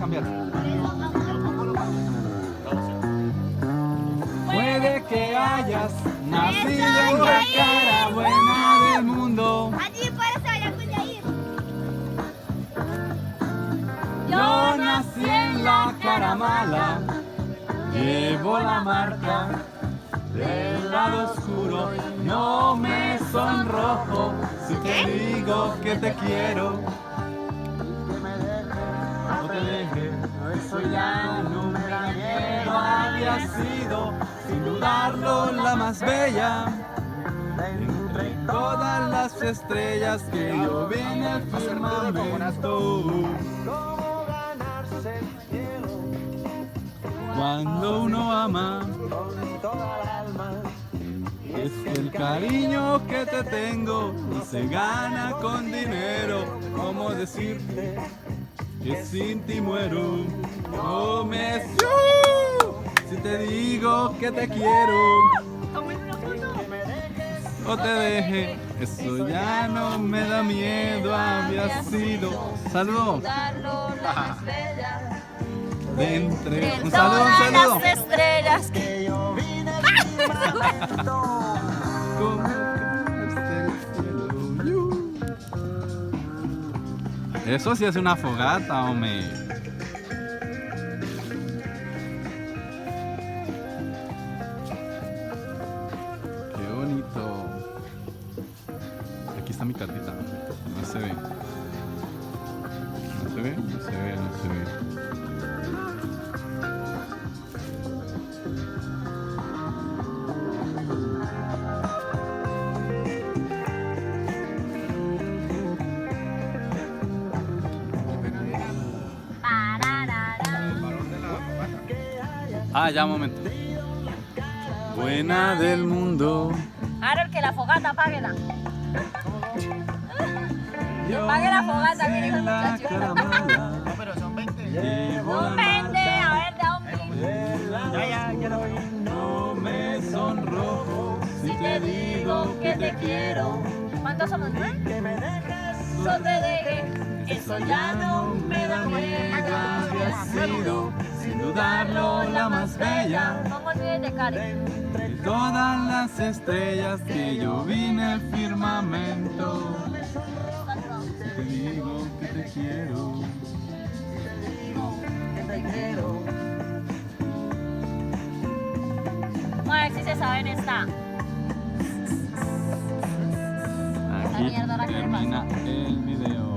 cambiar. Puede que hayas nacido en la cara buena del mundo. Allí puedes hablar con Yair. Yo nací en la cara mala, llevo la marca del lado oscuro. No me sonrojo si te digo que te quiero. No te dejes, eso ya no me da miedo. Había sido, sin dudarlo, la más bella entre todas las estrellas que yo vi en el firmamento. Cuando uno ama, es que el cariño que te tengo no se gana con dinero. ¿Cómo decirte que sin ti muero? No me si te digo que te quiero. O te deje, eso ya no me da miedo. Había sido. Saludos. De entre. Un saludo, un saludo. Las estrellas que yo Como caerse el cielo. Eso sí es una fogata, hombre. Qué bonito. Aquí está mi cartita. No se ve. No se ve, no se ve, no se ve. Ah, ya, un momento. Buena del mundo. Harold, que la fogata, apáguela. Apague la fogata, mire, hijo del muchacho. No, pero son 20. Un 20, a ver, da un 20. Ya lo vi. No me sonrojo si te digo que te quiero. ¿Cuántos somos? ¿9? No te dejes, eso ya no me da miedo. Había sido, sin dudarlo, la más bella ¿Cómo olvides de Karen? de todas las estrellas que yo vi en el firmamento. Si te digo que te quiero. Vamos a ver si se saben esta. Aquí mierda, la que le termina el video.